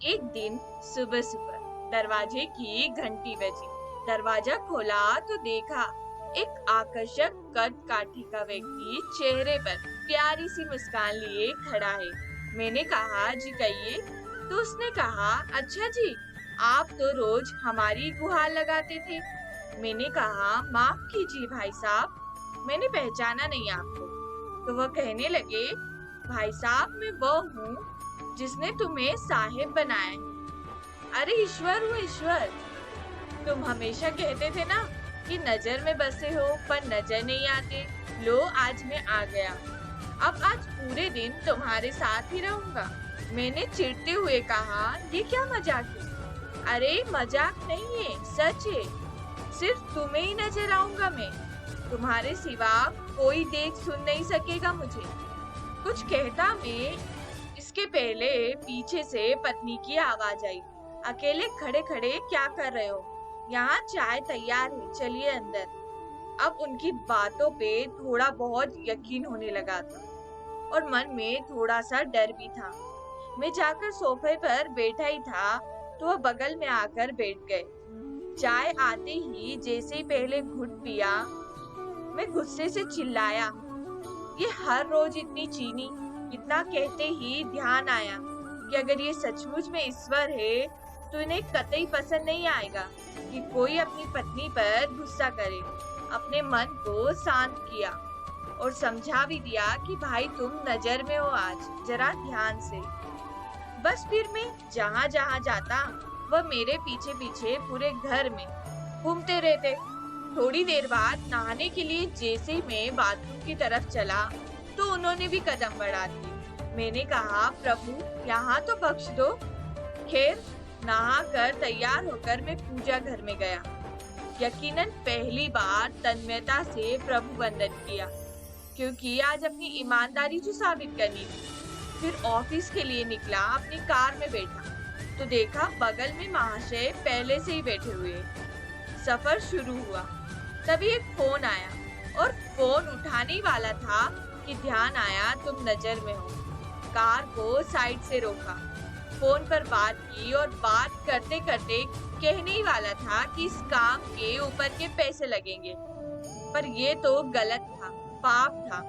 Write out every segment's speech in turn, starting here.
एक दिन सुबह सुबह दरवाजे की घंटी बजी। दरवाजा खोला तो देखा एक आकर्षक कद काठी का व्यक्ति चेहरे पर प्यारी सी मुस्कान लिए खड़ा है। मैंने कहा, जी कहिए। तो उसने कहा, अच्छा जी, आप तो रोज हमारी गुहार लगाते थे। मैंने कहा, माफ कीजिए भाई साहब, मैंने पहचाना नहीं आपको। तो वह कहने लगे, भाई साहब, मैं वो हूँ जिसने तुम्हें साहेब बनाया है। अरे ईश्वर हो ईश्वर, तुम हमेशा कहते थे ना कि नजर में बसे हो पर नजर नहीं आते। लो, आज मैं आ गया। अब आज पूरे दिन तुम्हारे साथ ही रहूंगा। मैंने चिढ़ते हुए कहा, ये क्या मजाक है? अरे मजाक नहीं है, सच है। सिर्फ तुम्हें ही नजर आऊंगा मैं। तुम्हारे सिवा कोई देख सुन नहीं सकेगा मुझे। कुछ कहता मैं, इसके पहले पीछे से पत्नी की आवाज आई, अकेले खड़े खड़े क्या कर रहे हो? यहाँ चाय तैयार है, चलिए अंदर। अब उनकी बातों पे थोड़ा बहुत यकीन होने लगा था और मन में थोड़ा सा डर भी था। मैं जाकर सोफे पर बैठा ही था तो वह बगल में आकर बैठ गए। चाय आते ही जैसे ही पहले घुट पिया, मैं गुस्से से चिल्लाया, ये हर रोज इतनी चीनी। इतना कहते ही ध्यान आया कि अगर ये सचमुच में ईश्वर है तो इन्हें कतई पसंद नहीं आएगा कि कोई अपनी पत्नी पर गुस्सा करे। अपने मन को शांत किया और समझा भी दिया कि भाई, तुम नजर में हो आज, जरा ध्यान से। बस फिर मैं जहां जहां जाता वह मेरे पीछे पीछे पूरे घर में घूमते रहते। थोड़ी देर बाद नहाने के लिए जैसे ही मैं बाथरूम की तरफ चला तो उन्होंने भी कदम बढ़ा दिए। मैंने कहा, प्रभु यहाँ तो बख्श दो। खैर, नहा कर तैयार होकर मैं पूजा घर में गया। यकीनन पहली बार तन्मयता से प्रभु वंदन किया, क्योंकि आज अपनी ईमानदारी जो साबित करनी थी। फिर ऑफिस के लिए निकला, अपनी कार में बैठा तो देखा बगल में महाशय पहले से ही बैठे हुए। सफर शुरू हुआ, तभी एक फोन आया और फोन उठाने ही वाला था कि ध्यान आया तुम नजर में हो। कार को साइड से रोका, फोन पर बात की और बात करते करते कहने ही वाला था कि इस काम के ऊपर के पैसे लगेंगे। पर ये तो गलत था, पाप था।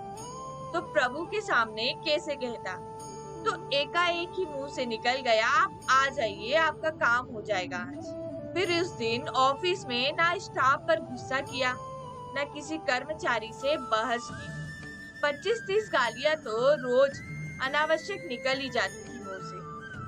तो प्रभु के सामने कैसे कहता? तो एकाएक ही मुंह से निकल गया, आप आ जाइए, आपका काम हो जाएगा आज। फिर उस दिन ऑफिस में ना स्टाफ पर गुस्सा किया, ना किसी कर्मचारी से बहस की। 25-30 गालियां तो रोज अनावश्यक निकल ही जाती थी मुंह से,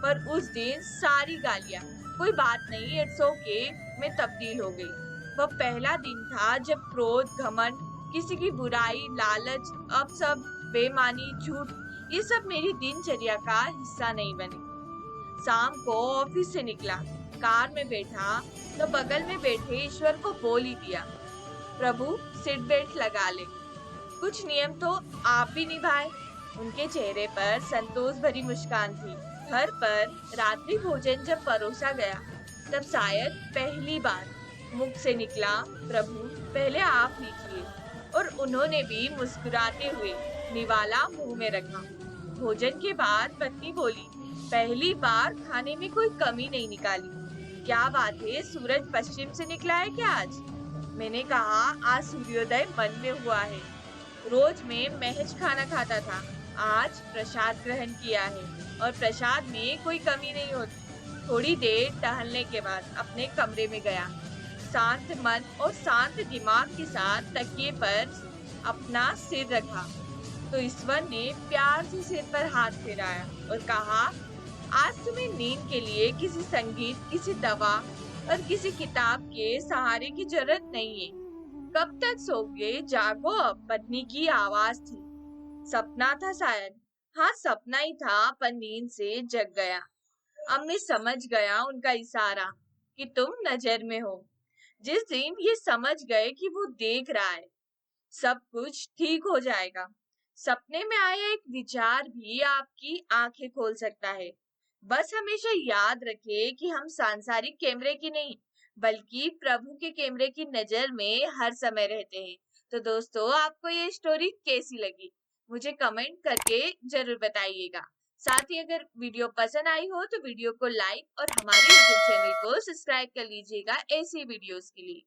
पर उस दिन सारी गालियां, कोई बात नहीं, इट्स ओके, में तब्दील हो गई। वह पहला दिन था जब क्रोध, घमंड, किसी की बुराई, लालच, अब सब बेमानी, झूठ, ये सब मेरी दिनचर्या का हिस्सा नहीं बने। शाम को ऑफिस से निकला, कार में बैठा तो बगल में बैठे ईश्वर को बोल ही दिया, प्रभु सीट बेल्ट लगा ले। कुछ नियम तो आप भी निभाए। उनके चेहरे पर संतोष भरी मुस्कान थी। घर पर रात्रि भोजन जब परोसा गया तब शायद पहली बार मुख से निकला, प्रभु पहले आप लीजिए। और उन्होंने भी मुस्कुराते हुए निवाला मुंह में रखा। भोजन के बाद पत्नी बोली, पहली बार खाने में कोई कमी नहीं निकाली। क्या बात है, सूरज पश्चिम से निकला है क्या आज? मैंने कहा, आज सूर्योदय मन में हुआ है। रोज मैं महज खाना खाता था, आज प्रसाद ग्रहण किया है और प्रसाद में कोई कमी नहीं होती। थोड़ी देर टहलने के बाद अपने कमरे में गया। शांत मन और शांत दिमाग के साथ तकिए पर अपना सिर रखा तो ईश्वर ने प्यार से सिर पर हाथ फेराया और कहा, आज तुम्हें नींद के लिए किसी संगीत, किसी दवा और किसी किताब के सहारे की जरूरत नहीं है। कब तक सोओगे? जागो अब। पत्नी की आवाज थी। सपना था शायद। हाँ, सपना ही था, पर नींद से जग गया। अब मैं समझ गया उनका इशारा कि तुम नजर में हो। जिस दिन ये समझ गए कि वो देख रहा है, सब कुछ ठीक हो जाएगा। सपने में आया एक विचार भी आपकी आंखें खोल सकता है। बस हमेशा याद रखे कि हम सांसारिक कैमरे की नहीं, बल्कि प्रभु के कैमरे की नजर में हर समय रहते हैं। तो दोस्तों, आपको ये स्टोरी कैसी लगी? मुझे कमेंट करके जरूर बताइएगा। साथ ही अगर वीडियो पसंद आई हो तो वीडियो को लाइक और हमारे यूट्यूब चैनल को सब्सक्राइब कर लीजिएगा ऐसी वीडियोस के लिए।